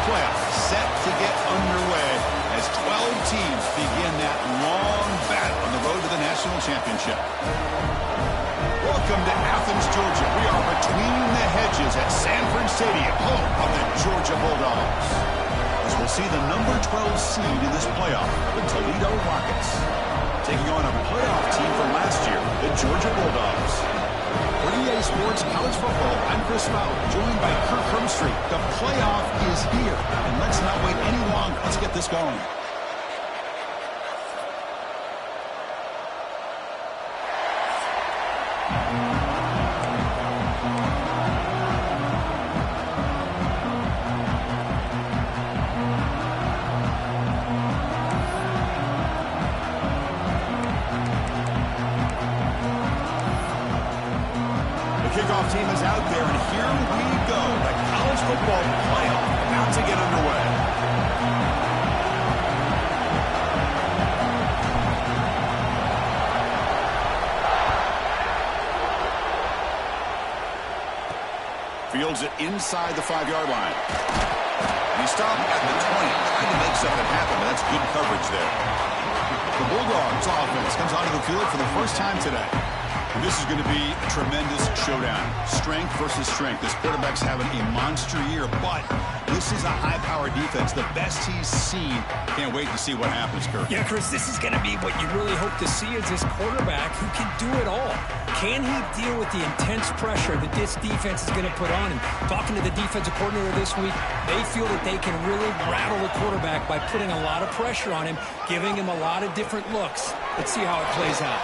Playoff set to get underway as 12 teams begin that long battle on the road to the national championship. Welcome to Athens, Georgia. We are between the hedges at Sanford Stadium, home of the Georgia Bulldogs. As we'll see the number 12 seed in this playoff, the Toledo Rockets, taking on a playoff team from last year, the Georgia Bulldogs. For EA Sports College Football, I'm Chris Fowler, joined by Kirk Hermstreet. The playoff is here, and let's not wait any longer. Let's get this going. Kickoff team is out there, and here we go. The college football playoff about to get underway. Fields it inside the 5-yard line. And he stopped at the 20, trying to make something happen, but that's good coverage there. The Bulldogs offense comes onto the field for the first time today. This is going to be a tremendous showdown. Strength versus strength. This quarterback's having a monster year, but this is a high-powered defense, the best he's seen. Can't wait to see what happens, Kirk. Yeah, Chris, this is going to be what you really hope to see is this quarterback who can do it all. Can he deal with the intense pressure that this defense is going to put on him? Talking to the defensive coordinator this week, they feel that they can really rattle the quarterback by putting a lot of pressure on him, giving him a lot of different looks. Let's see how it plays out.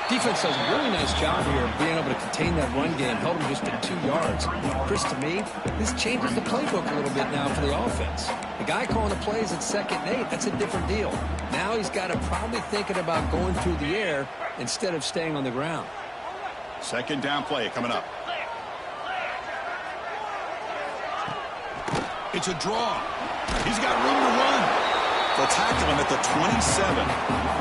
Defense does a really nice job here of being able to contain that run game, held him just at 2 yards. Chris, to me, this changes the playbook a little bit now for the offense. The guy calling the plays at 2nd and 8, that's a different deal. Now he's got to probably thinking about going through the air instead of staying on the ground. Second down play coming up. It's a draw. He's got room to run. They'll tackle him at the 27.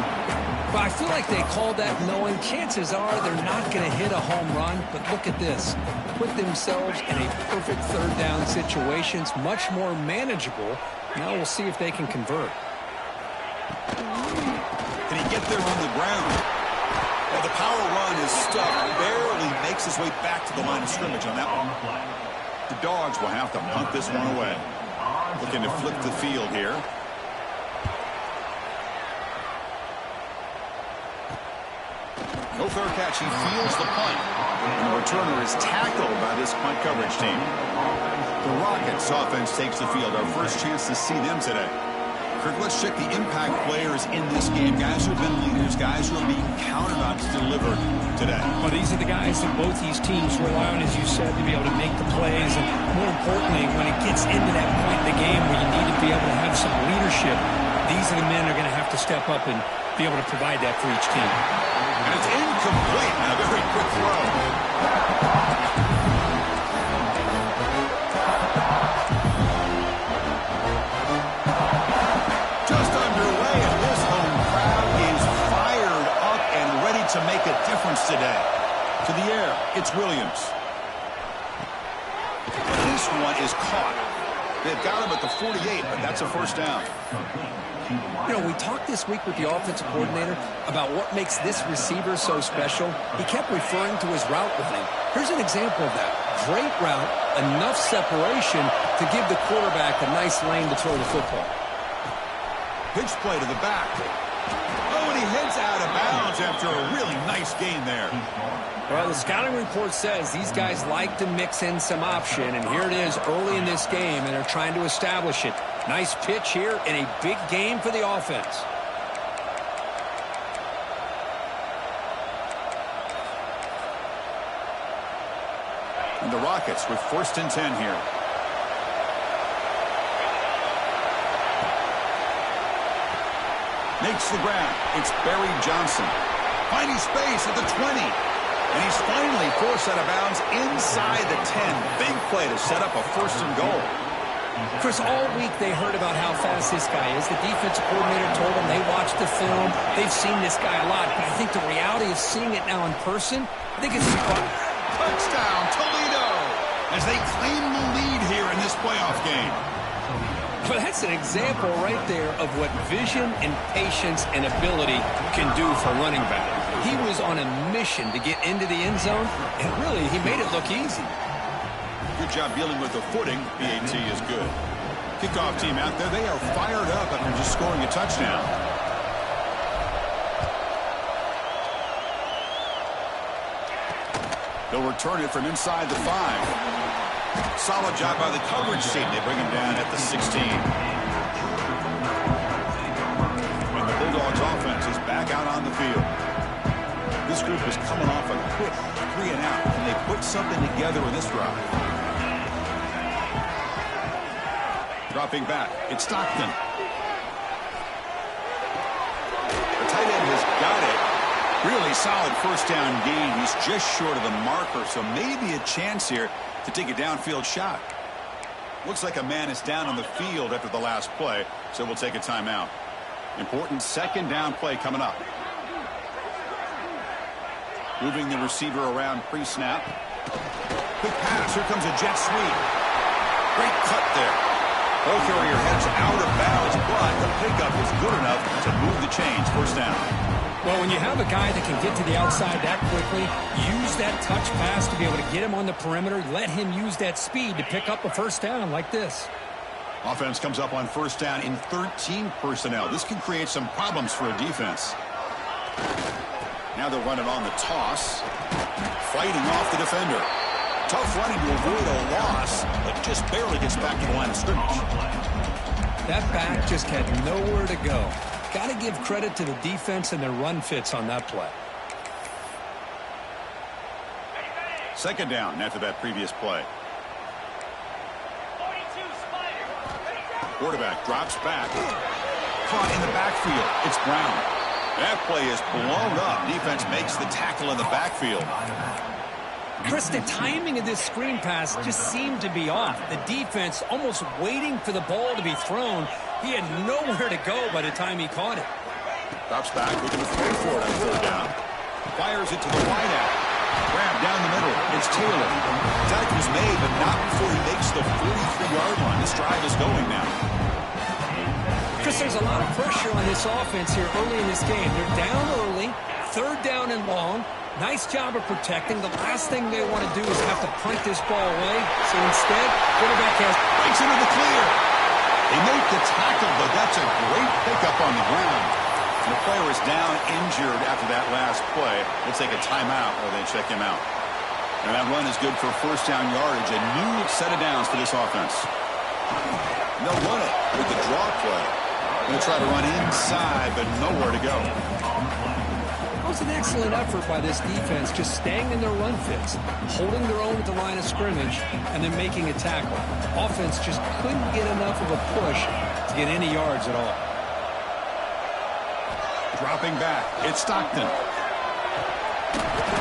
But I feel like they called that knowing chances are they're not going to hit a home run. But look at this. Put themselves in a perfect 3rd down situation. It's much more manageable. Now we'll see if they can convert. Can he get there on the ground? Well, the power run is stuck. Barely makes his way back to the line of scrimmage on that one. The Dogs will have to punt this one away. Looking to flip the field here. No fair catch. He feels the punt. And the returner is tackled by this punt coverage team. The Rockets offense takes the field. Our first chance to see them today. Kirk, let's check the impact players in this game. Guys who have been leaders, guys who are being counted on to deliver today. Well, these are the guys that both these teams rely on, as you said, to be able to make the plays. And more importantly, when it gets into that point in the game where you need to be able to have some leadership, these are the men that are going to have to step up and be able to provide that for each team. And it's incomplete and a very quick throw. Just underway, and this home crowd is fired up and ready to make a difference today. To the air, it's Williams. This one is caught. They've got him at the 48, but that's a first down. You know, we talked this week with the offensive coordinator about what makes this receiver so special. He kept referring to his route running. Here's an example of that. Great route, enough separation to give the quarterback a nice lane to throw the football. Pitch play to the back. Oh, and he heads out of bounds. yards after a really nice gain there. Well, the scouting report says these guys like to mix in some option, and here it is early in this game, and they're trying to establish it. Nice pitch here in a big game for the offense. And the Rockets with 1st and 10 here. Makes the grab. It's Barry Johnson. Finding space at the 20. And he's finally forced out of bounds inside the 10. Big play to set up a 1st and goal. Chris, all week they heard about how fast this guy is. The defensive coordinator told them they watched the film. They've seen this guy a lot. But I think the reality of seeing it now in person, I think it's touchdown, Toledo, as they claim the lead here in this playoff game. Well, that's an example right there of what vision and patience and ability can do for a running back. He was on a mission to get into the end zone, and really, he made it look easy. Good job dealing with the footing. BAT is good. Kickoff team out there, they are fired up after just scoring a touchdown. They'll return it from inside the 5. Solid job by the coverage team. They bring him down at the 16. And the Bulldogs offense is back out on the field. This group is coming off a quick 3-and-out, and they put something together in this drive. Dropping back, it's Stockton. The tight end has got it. Really solid 1st down gain. He's just short of the marker, so maybe a chance here to take a downfield shot. Looks like a man is down on the field after the last play, so we'll take a timeout. Important 2nd down play coming up. Moving the receiver around pre-snap. Quick pass. Here comes a jet sweep. Great cut there. Ball carrier heads out of bounds, but the pickup is good enough to move the chains. 1st down. Well, when you have a guy that can get to the outside that quickly, use that touch pass to be able to get him on the perimeter, let him use that speed to pick up a 1st down like this. Offense comes up on 1st down in 13 personnel. This can create some problems for a defense. Now they're running on the toss. Fighting off the defender. Tough running to avoid a loss, but just barely gets back to the line of scrimmage. That back just had nowhere to go. Got to give credit to the defense and their run fits on that play. 2nd down after that previous play. Quarterback drops back. Caught in the backfield. It's Brown. That play is blown up. Defense makes the tackle in the backfield. Chris, the timing of this screen pass just seemed to be off. The defense almost waiting for the ball to be thrown. He had nowhere to go by the time he caught it. Drops back, looking to throw for it on 3rd down. Fires it to the wideout. Grab down the middle. It's Taylor. Tackle's made, but not before he makes the 43-yard line. This drive is going now. Chris, there's a lot of pressure on this offense here early in this game. They're down early, 3rd down and long. Nice job of protecting. The last thing they want to do is have to punt this ball away. So instead, quarterback breaks into the clear. They make the tackle, but that's a great pickup on the ground. And the player is down injured after that last play. They'll take a timeout while they check him out. And that run is good for 1st down yardage. A new set of downs for this offense. And they'll run it with the draw play. Going to try to run inside, but nowhere to go. It was an excellent effort by this defense, just staying in their run fits, holding their own at the line of scrimmage, and then making a tackle. Offense just couldn't get enough of a push to get any yards at all. Dropping back, it's Stockton.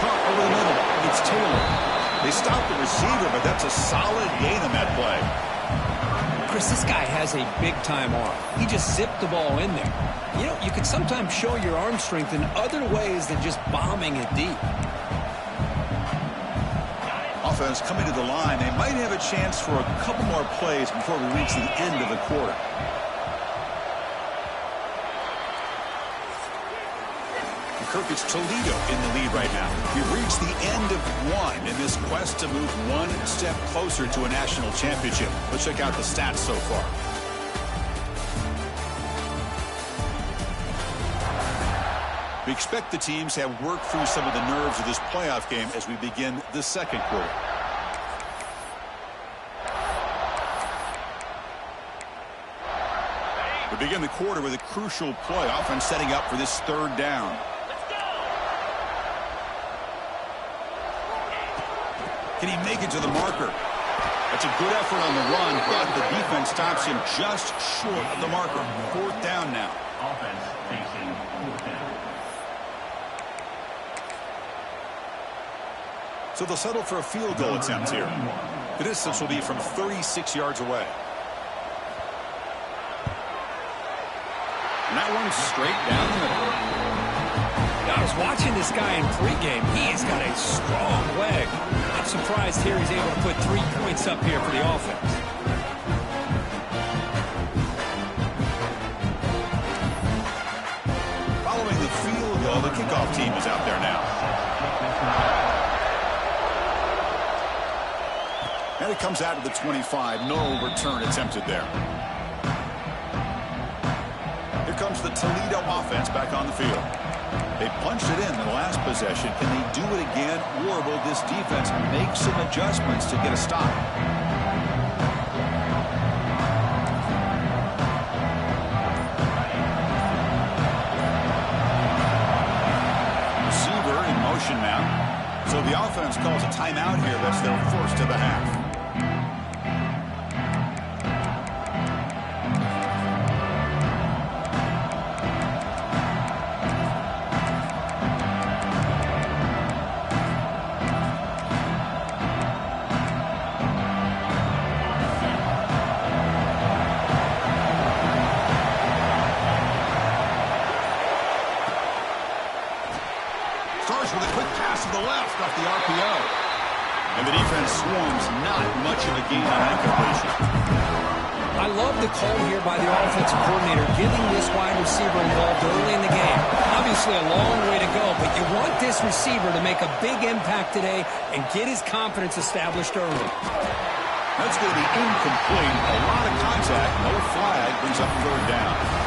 Caught over the middle, it's Taylor. They stop the receiver, but that's a solid gain on that play. Chris, this guy has a big-time arm. He just zipped the ball in there. You know, you can sometimes show your arm strength in other ways than just bombing it deep. Offense coming to the line. They might have a chance for a couple more plays before we reach the end of the quarter. Kirk, it's Toledo in the lead right now. We've reached the end of one in this quest to move one step closer to a national championship. Let's check out the stats so far. We expect the teams to have worked through some of the nerves of this playoff game as we begin the second quarter. We begin the quarter with a crucial play, offense setting up for this third down. Can he make it to the marker? That's a good effort on the run, but the defense stops him just short of the marker. Fourth down now. Offense facing fourth down. So they'll settle for a field goal attempt here. The distance will be from 36 yards away. And that one's straight down the middle. I was watching this guy in pregame. He's got a strong leg. I'm surprised here he's able to put 3 points up here for the offense. Following the field goal, the kickoff team is out there now. And it comes out of the 25. No return attempted there. Here comes the Toledo offense back on the field. They punched it in the last possession. Can they do it again, or will this defense make some adjustments to get a stop? Receiver in motion now. So the offense calls a timeout here. That's their first of the half. With a quick pass to the left off the RPO. And the defense swarms. Not much of a gain on that completion. I love the call here by the offensive coordinator, getting this wide receiver involved early in the game. Obviously a long way to go, but you want this receiver to make a big impact today and get his confidence established early. That's going to be incomplete. A lot of contact. No flag. Brings up third down.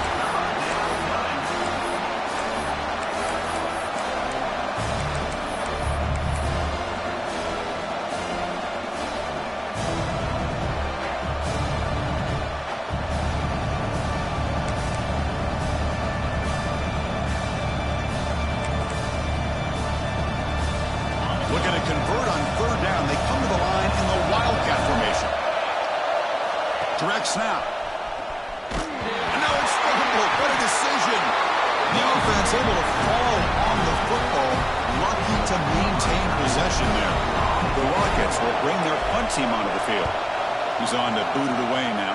Looking to convert on third down. They come to the line in the Wildcat formation. Direct snap. And now it's fumbled. What a decision. The offense able to fall on the football. Lucky to maintain possession there. The Rockets will bring their punt team onto the field. He's on to boot it away now.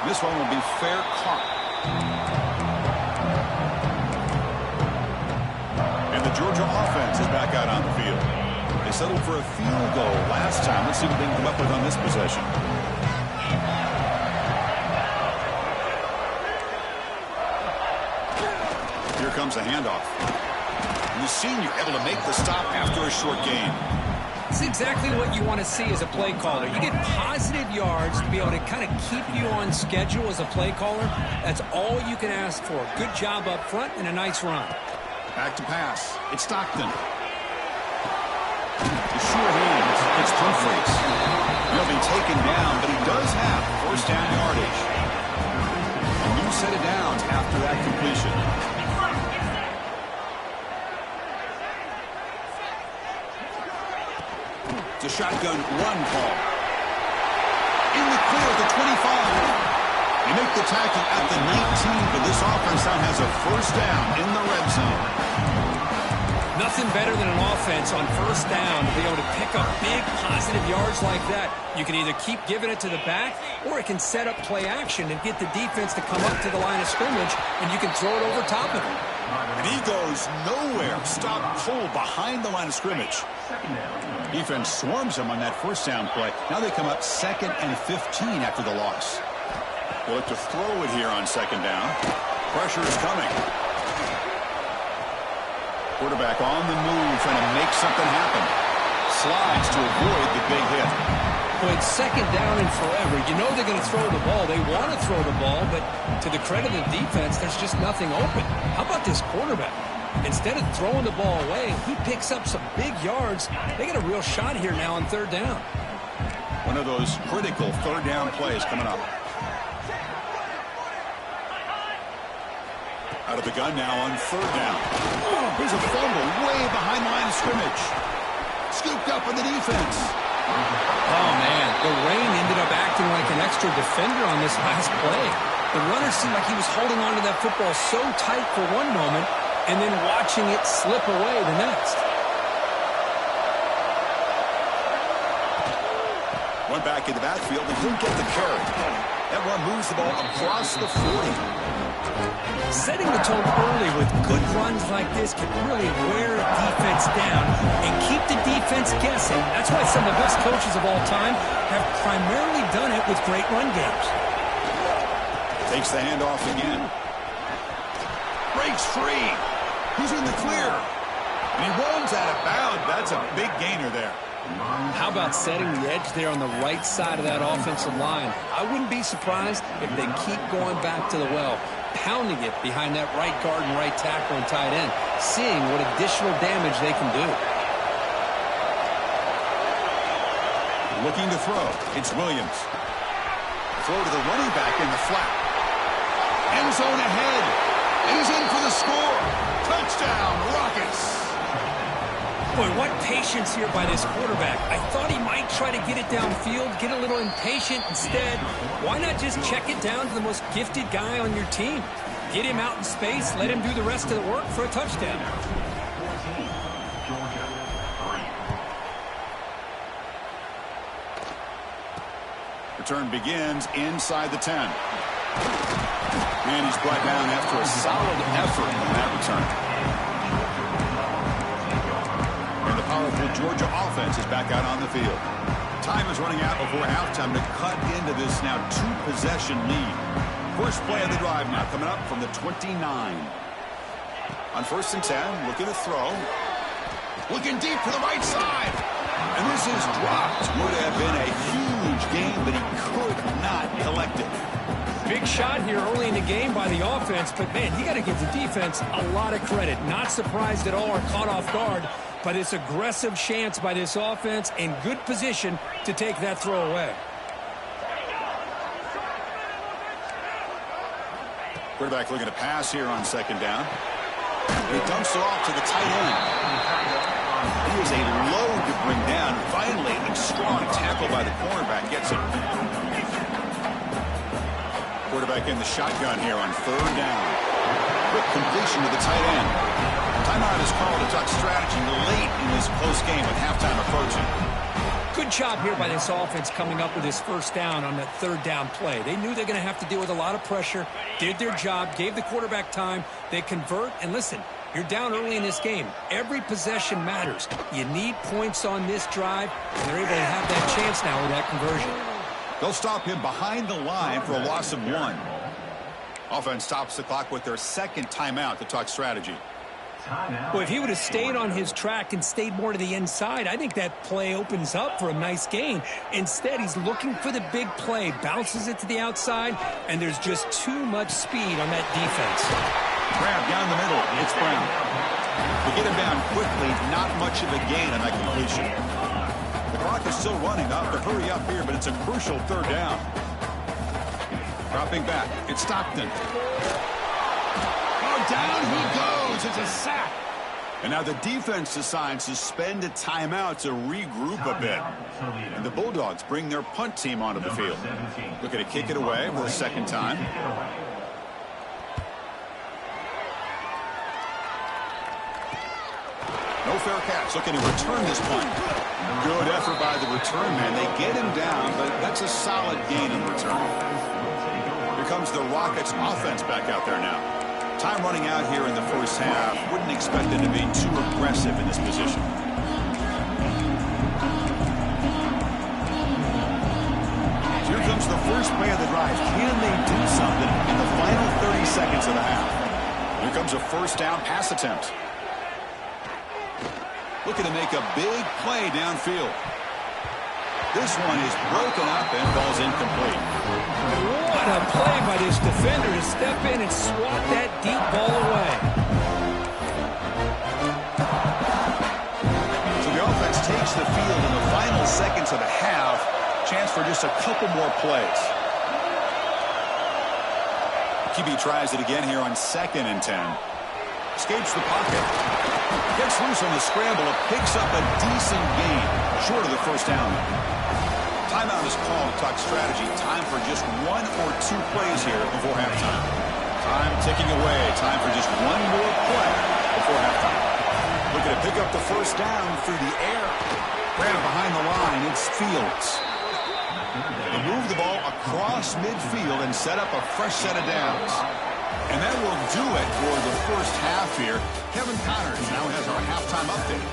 This one will be fair caught. Georgia offense is back out on the field. They settled for a field goal last time. Let's see what they can come up with on this possession. Here comes the handoff. And the senior able to make the stop after a short gain. It's exactly what you want to see as a play caller. You get positive yards to be able to kind of keep you on schedule as a play caller. That's all you can ask for. Good job up front and a nice run. Back to pass. It's Stockton. The sure hands. It's Humphreys. He'll be taken down, but he does have first down yardage. A new set of downs after that completion. It's a shotgun run call. In the clear at the 25. They make the tackle at the 19, but this offense now has a first down in the red zone. Nothing better than an offense on first down to be able to pick up big positive yards like that. You can either keep giving it to the back, or it can set up play action and get the defense to come up to the line of scrimmage, and you can throw it over top of him. And he goes nowhere. Stop cold behind the line of scrimmage. Defense swarms him on that first down play. Now they come up 2nd and 15 after the loss. They'll look to throw it here on second down. Pressure is coming. Quarterback on the move, trying to make something happen. Slides to avoid the big hit. Well, it's second down and forever. You know they're going to throw the ball. They want to throw the ball, but to the credit of the defense, there's just nothing open. How about this quarterback? Instead of throwing the ball away, he picks up some big yards. They got a real shot here now on third down. One of those critical third down plays coming up. Out of the gun now on third down. Here's a fumble way behind the line of scrimmage. Scooped up in the defense. Oh, man, the rain ended up acting like an extra defender on this last play. The runner seemed like he was holding on to that football so tight for one moment and then watching it slip away the next. Went back in the backfield and didn't get the carry. That run moves the ball across the 40. Setting the tone early with good runs like this can really wear a defense down and keep the defense guessing. That's why some of the best coaches of all time have primarily done it with great run games. Takes the handoff again. Breaks free. He's in the clear. And he runs out of bounds. That's a big gainer there. How about setting the edge there on the right side of that offensive line? I wouldn't be surprised if they keep going back to the well, pounding it behind that right guard and right tackle and tight end, seeing what additional damage they can do. Looking to throw. It's Williams. Throw to the running back in the flat. End zone ahead. And he's in for the score. Touchdown, Rockets. Boy, what patience here by this quarterback. I thought he might try to get it downfield, get a little impatient. Instead, why not just check it down to the most gifted guy on your team? Get him out in space, let him do the rest of the work for a touchdown. Return begins inside the 10. And he's brought down after a solid effort on that return. And the powerful Georgia offense is back out on the field. Time is running out before halftime to cut into this now two-possession lead. First play of the drive now coming up from the 29. On first and 10, looking to throw. Looking deep to the right side. And this is dropped. Would have been a huge game, but he could not collect it. Big shot here early in the game by the offense, but, man, you got to give the defense a lot of credit. Not surprised at all or caught off guard, but it's aggressive chance by this offense in good position to take that throw away. Quarterback looking to pass here on second down. He dumps it off to the tight end. He is a load to bring down. Finally, a strong tackle by the cornerback gets it. Quarterback in the shotgun here on third down. Quick completion to the tight end. Timeout is called to talk strategy late in this close game with halftime approaching. Good job here by this offense coming up with this first down on that third down play. They knew they're going to have to deal with a lot of pressure, did their job, gave the quarterback time. They convert, and listen, you're down early in this game. Every possession matters. You need points on this drive, and they're able to have that chance now with that conversion. They'll stop him behind the line for a loss of 1. Offense stops the clock with their second timeout to talk strategy. Well, if he would have stayed on his track and stayed more to the inside, I think that play opens up for a nice gain. Instead, he's looking for the big play, bounces it to the outside, and there's just too much speed on that defense. Grab down the middle. It's Brown. To get him down quickly, not much of a gain on that completion. The clock is still running. Not to hurry up here, but it's a crucial third down. Dropping back. It's Stockton. Oh, down he goes. It's a sack. And now the defense decides to spend a timeout to regroup a bit. And the Bulldogs bring their punt team onto the field. Looking to kick it away for the second time. No fair catch. Looking to return this punt. Good effort by the return man. They get him down, but that's a solid gain in return. Here comes the Rockets offense back out there now. Time running out here in the first half. Wouldn't expect them to be too aggressive in this position. Here comes the first play of the drive. Can they do something in the final 30 seconds of the half? Here comes a first down pass attempt. Looking to make a big play downfield. This one is broken up and falls incomplete. What a play by this defender to step in and swat that deep ball away. So the offense takes the field in the final seconds of the half. Chance for just a couple more plays. QB tries it again here on 2nd and 10. Escapes the pocket. Gets loose on the scramble. It picks up a decent gain short of the first down. Timeout is called to talk strategy. Time for just 1 or 2 plays here before halftime. Time ticking away. Time for just one more play before halftime. Looking to pick up the first down through the air. Ran behind the line. It's Fields. They move the ball across midfield and set up a fresh set of downs. And that will do it for the first half here. Kevin Connors now has our halftime update.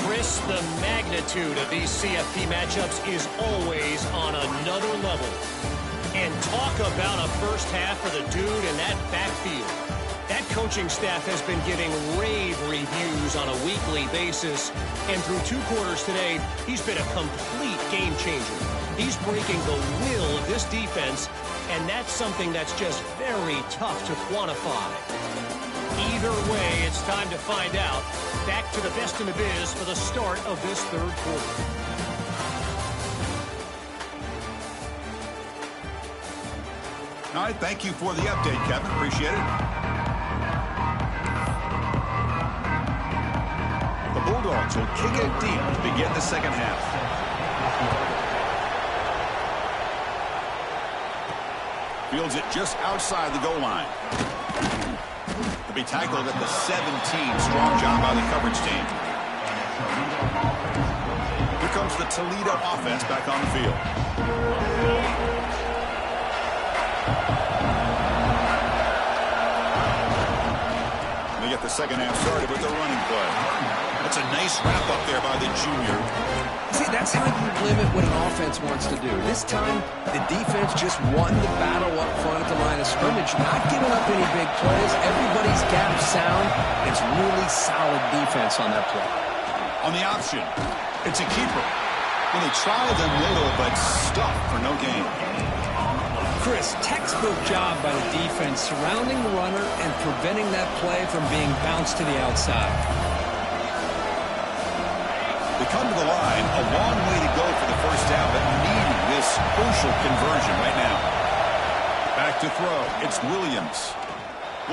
Chris, the magnitude of these CFP matchups is always on another level. And talk about a first half for the dude in that backfield. That coaching staff has been getting rave reviews on a weekly basis. And through 2 quarters today, he's been a complete game changer. He's breaking the will of this defense, and that's something that's just very tough to quantify. Either way, it's time to find out. Back to the best in the biz for the start of this 3rd quarter. All right, thank you for the update, Kevin. Appreciate it. The Bulldogs will kick it deep to begin the second half. Fields it just outside the goal line. To be tackled at the 17. Strong job by the coverage team. Here comes the Toledo offense back on the field. They get the second half started with the running play. That's a nice wrap up there by the junior. See, that's how you limit what an offense wants to do. This time, the defense just won the battle up front at the line of scrimmage, not giving up any big plays. Everybody's gap sound. It's really solid defense on that play. On the option, it's a keeper. Well, they try the middle, but stuck for no gain. Chris, textbook job by the defense surrounding the runner and preventing that play from being bounced to the outside. They come to the line, a long way to go for the first down, but needing this crucial conversion right now. Back to throw. It's Williams.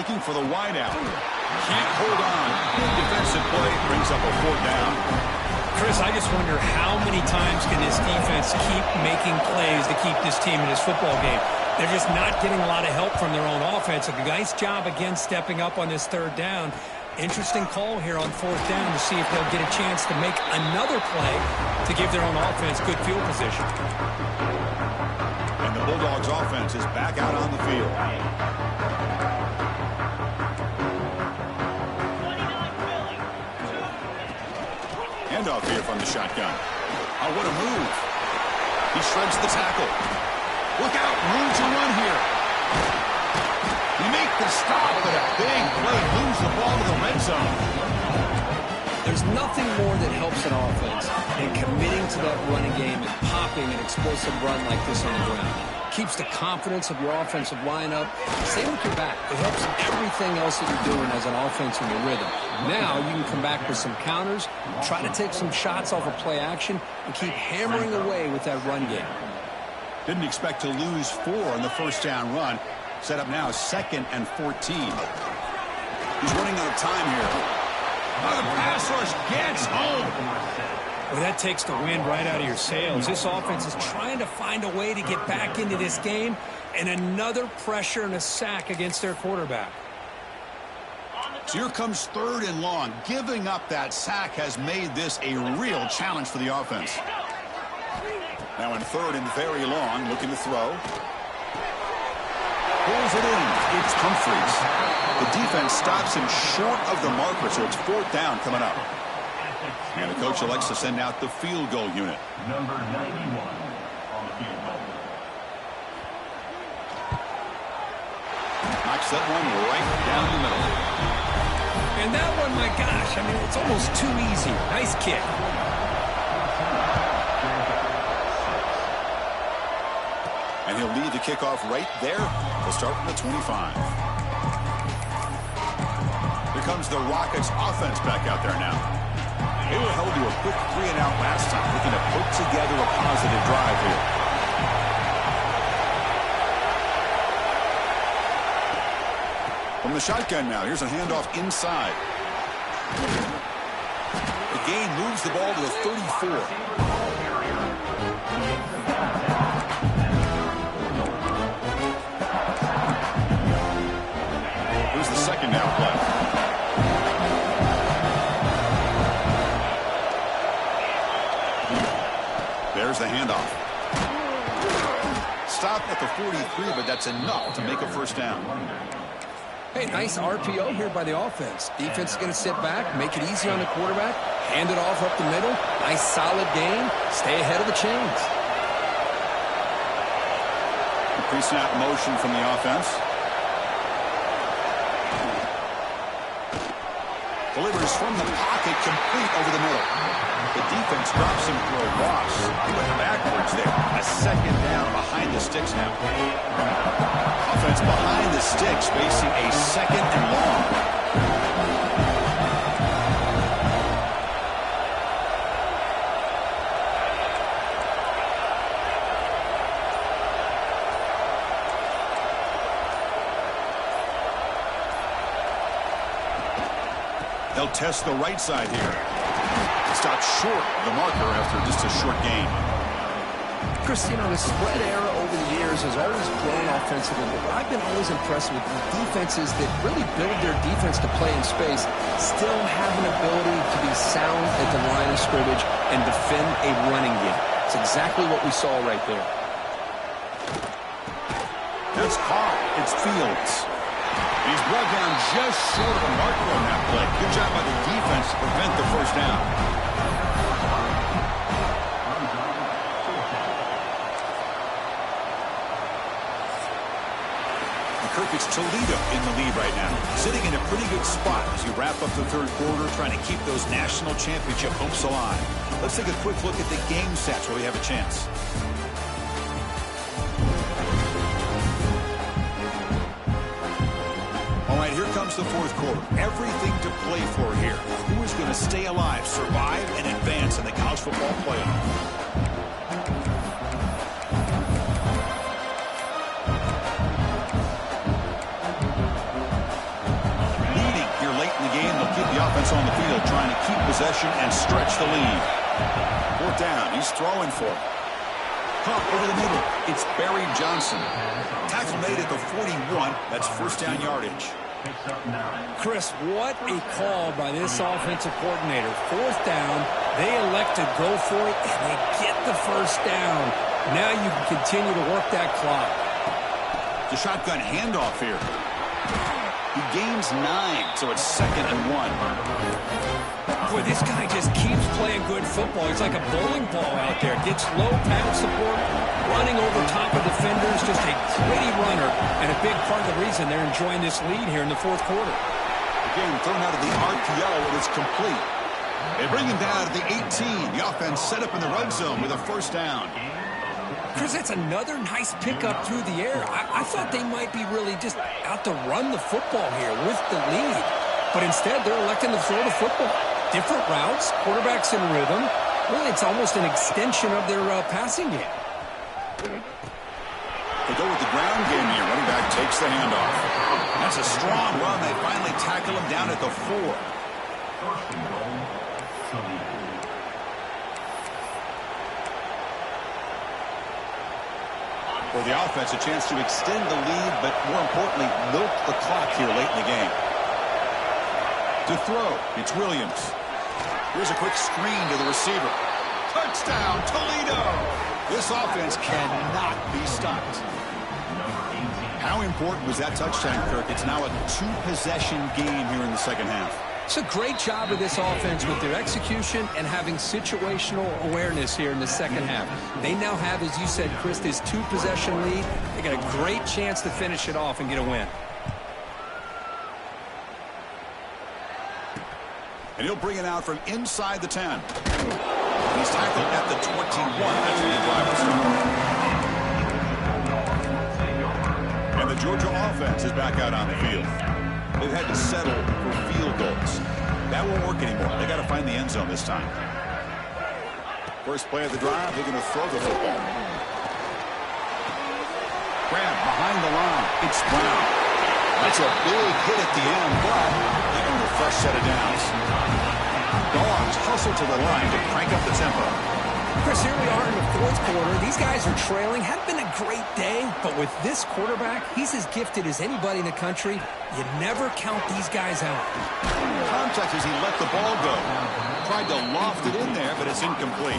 Looking for the wideout. Can't hold on. Good defensive play. Brings up a 4th down. Chris, I just wonder how many times can this defense keep making plays to keep this team in this football game. They're just not getting a lot of help from their own offense. A nice job again stepping up on this 3rd down. Interesting call here on 4th down to see if they'll get a chance to make another play to give their own offense good field position. And the Bulldogs offense is back out on the field. Handoff here from the shotgun. Oh, what a move. He shreds the tackle. Look out, room to run here. You make the stop, but a big play moves the ball to the red zone. There's nothing more that helps an offense than committing to that running game and popping an explosive run like this on the ground. Keeps the confidence of your offensive lineup. Same with your back. It helps everything else that you're doing as an offense in your rhythm. Now you can come back with some counters, try to take some shots off of play action, and keep hammering away with that run game. Didn't expect to lose 4 on the first down run. Set up now 2nd and 14. He's running out of time here. Oh, the pass rush gets home. Well, that takes the wind right out of your sails. This offense is trying to find a way to get back into this game, and another pressure and a sack against their quarterback. So here comes 3rd and long. Giving up that sack has made this a real challenge for the offense. Now in 3rd and very long, looking to throw. Pulls it in. It's Humphreys. The defense stops him short of the marker, so it's 4th down coming up. And the coach elects to send out the field goal unit. Number 91 on the field goal. Knocks that one right down the middle. And that one, my gosh, I mean, it's almost too easy. Nice kick. he'll lead the kickoff right there. They'll start from the 25. Here comes the Rockets offense back out there now. They were held to a quick 3-and-out last time, looking to put together a positive drive here. From the shotgun now, here's a handoff inside. The gain moves the ball to the 34. Here's the second down play. There's the handoff. Stop at the 43, but that's enough to make a first down. Hey, nice RPO here by the offense. Defense is going to sit back, make it easy on the quarterback, hand it off up the middle. Nice solid gain. Stay ahead of the chains. Pre-snap motion from the offense. Delivers from the pocket, complete over the middle. The defense drops him for a loss. He went backwards there. A second down behind the sticks now. Offense behind the sticks, facing a second and long. They'll test the right side here. Stopped short of the marker after just a short gain. Chris, you know, the spread era over the years has always grown offensively, but I've been always impressed with the defenses that really build their defense to play in space, still have an ability to be sound at the line of scrimmage and defend a running game. It's exactly what we saw right there. That's caught. It's Fields. He's brought down just short of the marker on that play. Good job by the defense to prevent the first down. Kirk, it's Toledo in the lead right now. Sitting in a pretty good spot as you wrap up the third quarter, trying to keep those national championship hopes alive. Let's take a quick look at the game stats where we have a chance. All right, here comes the fourth quarter. Everything to play for here. Who is going to stay alive, survive, and advance in the college football playoff? Offense on the field trying to keep possession and stretch the lead. Fourth down. He's throwing for it. Pump over the middle. It's Barry Johnson. Tackle made at the 41. That's first down yardage. Chris, what a call by this offensive coordinator. Fourth down. They elect to go for it, and they get the first down. Now you can continue to work that clock. The shotgun handoff here. He gains 9, so it's second and 1. Boy, this guy just keeps playing good football. He's like a bowling ball out there. Gets low pad support, running over top of defenders, just a gritty runner, and a big part of the reason they're enjoying this lead here in the fourth quarter. Again, thrown out of the RPO, and it's complete. They bring him down to the 18. The offense set up in the red zone with a first down. Chris, that's another nice pickup through the air. I thought they might be really just out to run the football here with the lead. But instead, they're electing to throw the football. Different routes, quarterbacks in rhythm. Really, it's almost an extension of their passing game. They go with the ground game here. Running back takes the handoff. That's a strong run. They finally tackle him down at the 4. For the offense, a chance to extend the lead, but more importantly, milk the clock here late in the game. To throw, it's Williams. Here's a quick screen to the receiver. Touchdown, Toledo! This offense cannot be stopped. How important was that touchdown, Kirk? It's now a 2-possession game here in the second half. It's a great job of this offense with their execution and having situational awareness here in the second half. They now have, as you said, Chris, this 2-possession lead. They got a great chance to finish it off and get a win. And he'll bring it out from inside the 10. He's tackled at the 21. That's where the drive will start. And the Georgia offense is back out on the field. They've had to settle for field goals. That won't work anymore. They got to find the end zone this time. First play of the drive, they're going to throw the football. Grab behind the line. It's Brown. That's a big hit at the end, but they earned a fresh set of downs. Dogs hustle to the line to crank up the tempo. Chris, here we are in the fourth quarter. These guys are trailing. Hadn't been a great day, but with this quarterback, he's as gifted as anybody in the country. You never count these guys out. Contact as he let the ball go. Tried to loft it in there, but it's incomplete.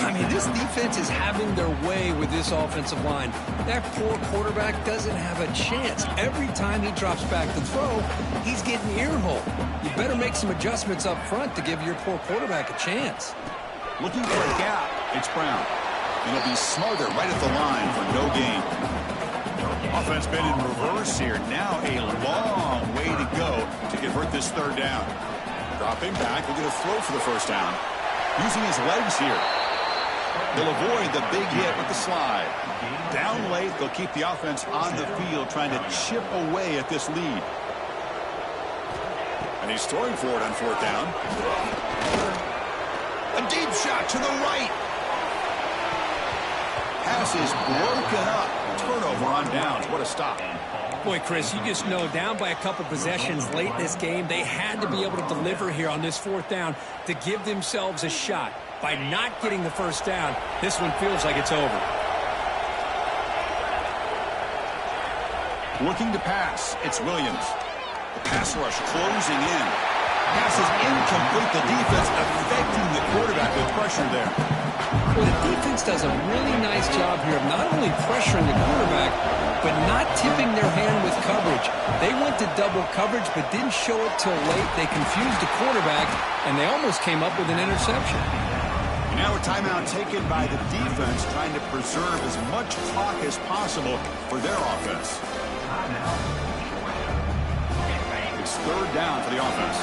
I mean, this defense is having their way with this offensive line. That poor quarterback doesn't have a chance. Every time he drops back to throw, he's getting earholed. You better make some adjustments up front to give your poor quarterback a chance. Looking for a gap. It's Brown. And he'll be smarter right at the line for no gain. Offense been in reverse here. Now a long way to go to convert this third down. Dropping back. They're going to throw for the first down. Using his legs here. They'll avoid the big hit with the slide. Down late, they'll keep the offense on the field trying to chip away at this lead. And he's throwing for it on fourth down. A deep shot to the right. Pass is broken up. Turnover on downs. What a stop. Boy, Chris, you just know down by a couple possessions late in this game, they had to be able to deliver here on this fourth down to give themselves a shot. By not getting the first down, this one feels like it's over. Looking to pass. It's Williams. The pass rush closing in. Pass is incomplete. The defense affecting the quarterback with pressure there. Well, the defense does a really nice job here of not only pressuring the quarterback, but not tipping their hand with coverage. They went to double coverage, but didn't show it till late. They confused the quarterback, and they almost came up with an interception. Now a timeout taken by the defense, trying to preserve as much clock as possible for their offense. It's third down for the offense.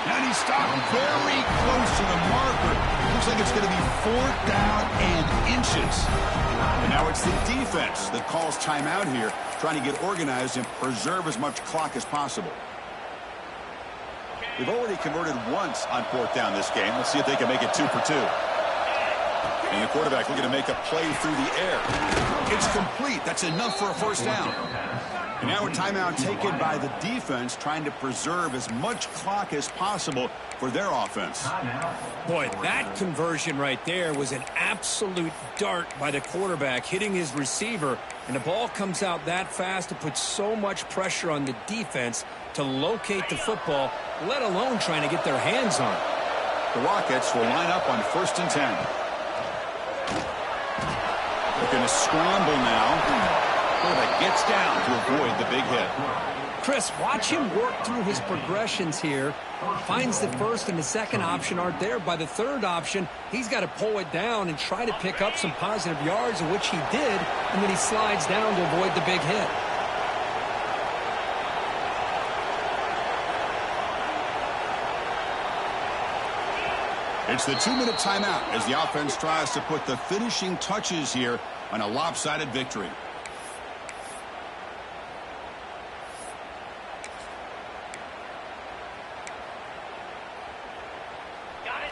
And he stopped very close to the marker. Looks like it's going to be fourth down and inches. And now it's the defense that calls timeout here, trying to get organized and preserve as much clock as possible. They've already converted once on fourth down this game. Let's see if they can make it 2 for 2. And the quarterback looking to make a play through the air. It's complete. That's enough for a first down. And now a timeout taken by the defense, trying to preserve as much clock as possible for their offense. Boy, that conversion right there was an absolute dart by the quarterback, hitting his receiver, and the ball comes out that fast to put so much pressure on the defense to locate the football, let alone trying to get their hands on it. The Rockets will line up on 1st and 10. They're going to scramble now. Quarterback gets down to avoid the big hit. Chris, watch him work through his progressions here. Finds the first and the second option aren't there. By the third option, he's got to pull it down and try to pick up some positive yards, of which he did, and then he slides down to avoid the big hit. It's the 2-minute timeout as the offense tries to put the finishing touches here on a lopsided victory.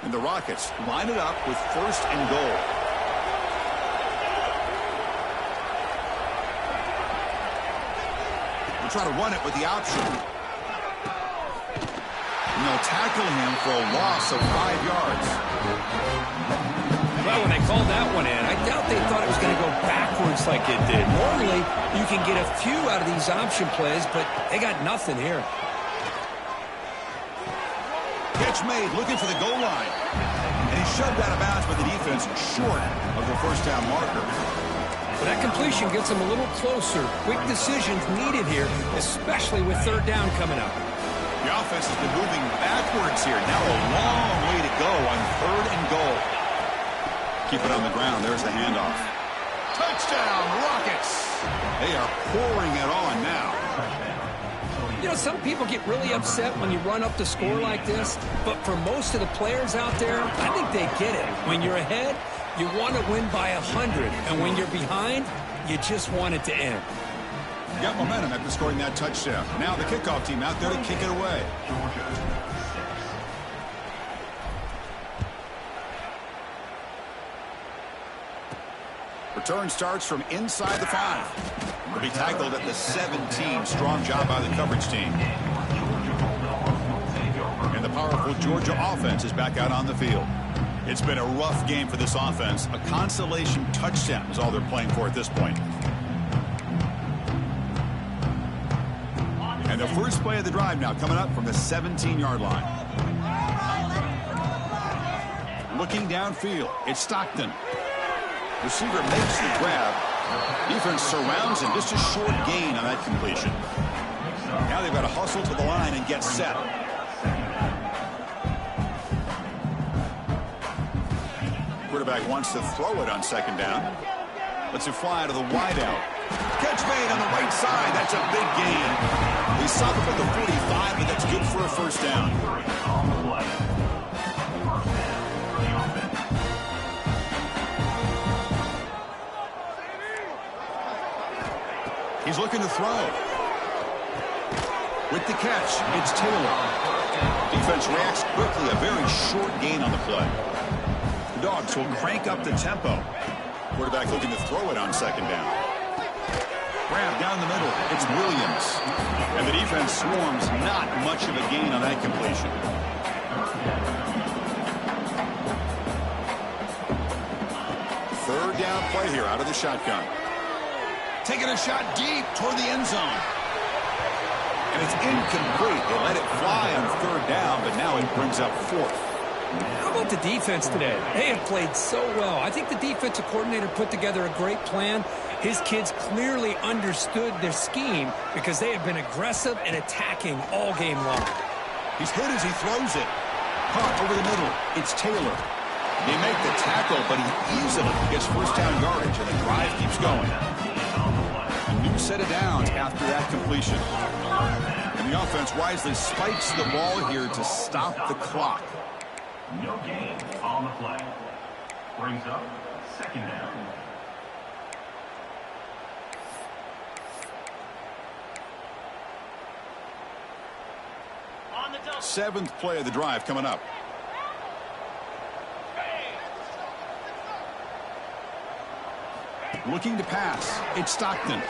And the Rockets line it up with 1st and goal. They'll try to run it with the option. And they'll tackle him for a loss of 5 yards. Well, when they called that one in, I doubt they thought it was going to go backwards like it did. Normally, you can get a few out of these option plays, but they got nothing here. Catch made, looking for the goal line. And he's shoved out of bounds by the defense short of the first down marker. But that completion gets him a little closer. Quick decisions needed here, especially with third down coming up. The offense has been moving backwards here. Now a long way to go on 3rd and goal. Keep it on the ground. There's the handoff. Touchdown, Rockets. They are pouring it on now. You know, some people get really upset when you run up the score like this, but for most of the players out there, I think they get it. When you're ahead, you want to win by 100, and when you're behind, you just want it to end. Got momentum after scoring that touchdown. Now the kickoff team out there to kick it away. Return starts from inside the 5. Will be tackled at the 17. Strong job by the coverage team. And the powerful Georgia offense is back out on the field. It's been a rough game for this offense. A consolation touchdown is all they're playing for at this point. And the first play of the drive now coming up from the 17-yard line. Looking downfield, it's Stockton. Receiver makes the grab. Defense surrounds him. Just a short gain on that completion. Now they've got to hustle to the line and get set. Quarterback wants to throw it on second down. Lets it fly to the wideout. Catch made on the right side. That's a big gain. He stopped at the 45, but that's good for a first down. He's looking to throw. With the catch, it's Taylor. Defense reacts quickly. A very short gain on the play. The Dogs will crank up the tempo. Quarterback looking to throw it on second down. Grab down the middle. It's Williams. And the defense swarms. Not much of a gain on that completion. Third down play here out of the shotgun. Taking a shot deep toward the end zone. And it's incomplete. They let it fly on third down, but now it brings up fourth. How about the defense today? They have played so well. I think the defensive coordinator put together a great plan. His kids clearly understood their scheme because they have been aggressive and attacking all game long. He's hit as he throws it. Caught over the middle. It's Taylor. They make the tackle, but he easily gets first down yardage, and the drive keeps going. A new set of downs after that completion. And the offense wisely spikes the ball here to stop the clock. No gain on the play. Brings up second down. Seventh play of the drive coming up. Looking to pass. It's Stockton.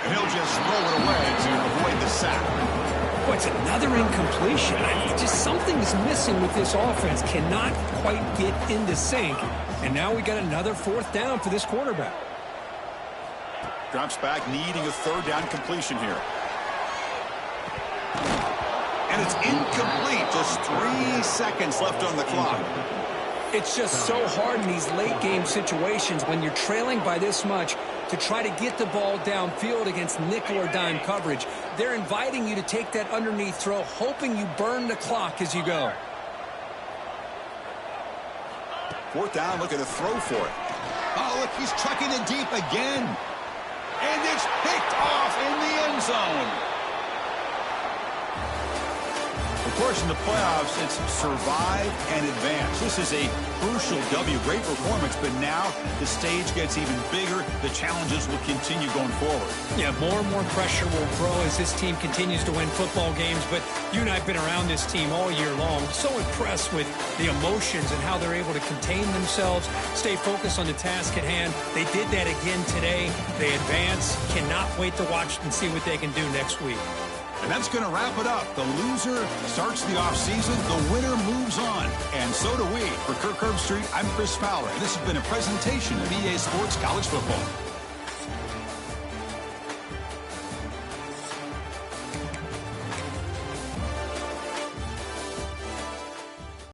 And he'll just throw it away to avoid the sack. Boy, it's another incompletion. Just something's missing with this offense. Cannot quite get into sync. And now we got another fourth down for this quarterback. Drops back, needing a third down completion here. And it's incomplete. Just 3 seconds left on the clock. It's just so hard in these late game situations when you're trailing by this much to try to get the ball downfield against nickel or dime coverage. They're inviting you to take that underneath throw, hoping you burn the clock as you go. Fourth down, looking to throw for it. Oh, look, he's chucking it deep again. And it's picked off in the end zone. Of course, in the playoffs, it's survive and advance. This is a crucial W. Great performance, but now the stage gets even bigger. The challenges will continue going forward. Yeah, more and more pressure will grow as this team continues to win football games. But you and I have been around this team all year long. So impressed with the emotions and how they're able to contain themselves, stay focused on the task at hand. They did that again today. They advance. Cannot wait to watch and see what they can do next week. And that's going to wrap it up. The loser starts the offseason. The winner moves on. And so do we. For Kirk Herbstreit, I'm Chris Fowler. And this has been a presentation of EA Sports College Football.